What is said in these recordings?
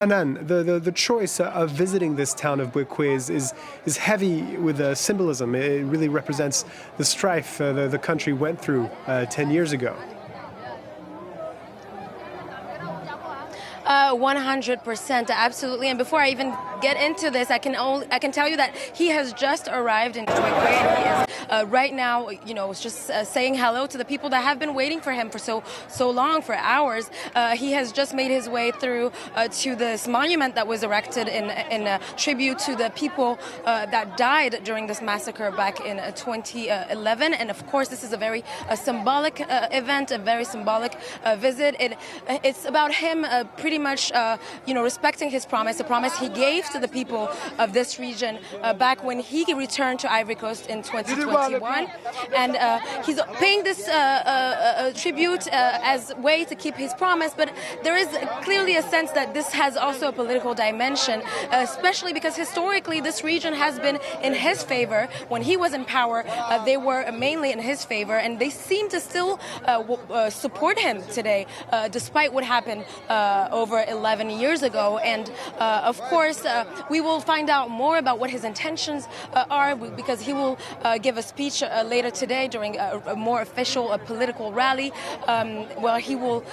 Anan, the choice of visiting this town of Duekoue is heavy with symbolism. It really represents the strife the country went through 10 years ago. 100%, absolutely. And before I even get into this, I can tell you that he has just arrived in Duekoue, and he is right now, just saying hello to the people that have been waiting for him for so long, for hours. He has just made his way through to this monument that was erected in tribute to the people that died during this massacre back in 2011. And of course, this is a very symbolic event, a very symbolic visit. It's about him pretty much, respecting his promise, a promise he gave to the people of this region back when he returned to Ivory Coast in 2021. And he's paying this tribute as a way to keep his promise. But there is clearly a sense that this has also a political dimension, especially because historically this region has been in his favor. When he was in power, they were mainly in his favor, and they seem to still support him today, despite what happened over 11 years ago. And of course, we will find out more about what his intentions are, because he will give a speech later today during a more official political rally, where he will,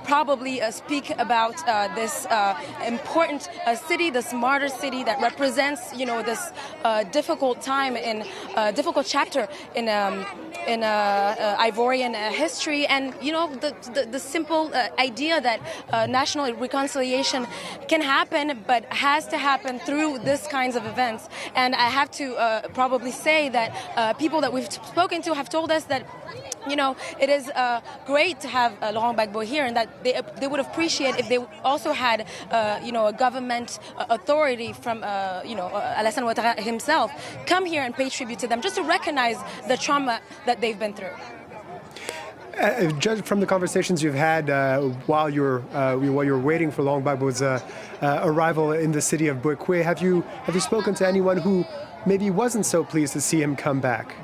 probably speak about this important city, this martyr city that represents, this difficult time difficult chapter in Ivorian history, and the simple idea that national reconciliation can happen, but has to happen through this kinds of events. And I have to probably say that people that we've spoken to have told us that it is great to have Laurent Gbagbo here, and that they would appreciate if they also had a government authority from Alassane Ouattara himself come here and pay tribute to them, just to recognize the trauma that they've been through. Judged from the conversations you've had while you're waiting for Laurent Gbagbo's arrival in the city of Duekoue, have you spoken to anyone who maybe wasn't so pleased to see him come back?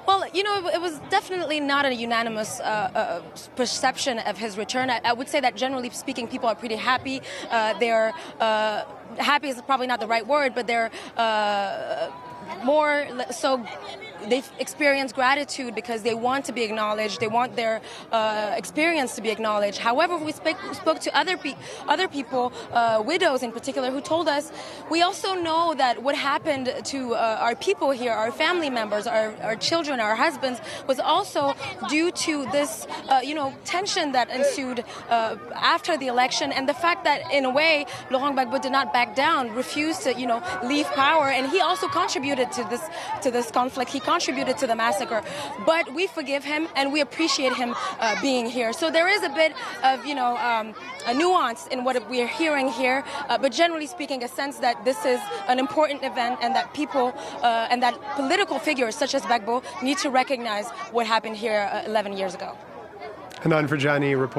Well, it was definitely not a unanimous perception of his return. I would say that generally speaking, people are pretty happy. They're happy is probably not the right word, but they're more so. They've experienced gratitude because they want to be acknowledged. They want their experience to be acknowledged. However, we spoke to other people, widows in particular, who told us, we also know that what happened to our people here, our family members, our children, our husbands, was also due to this, tension that ensued after the election, and the fact that, in a way, Laurent Gbagbo did not back down, refused to, leave power, and he also contributed to this conflict. He contributed to the massacre, but we forgive him and we appreciate him being here. So there is a bit of, a nuance in what we're hearing here, but generally speaking, a sense that this is an important event, and that people and that political figures such as Gbagbo need to recognize what happened here 11 years ago. Hanan Farjani, reporter.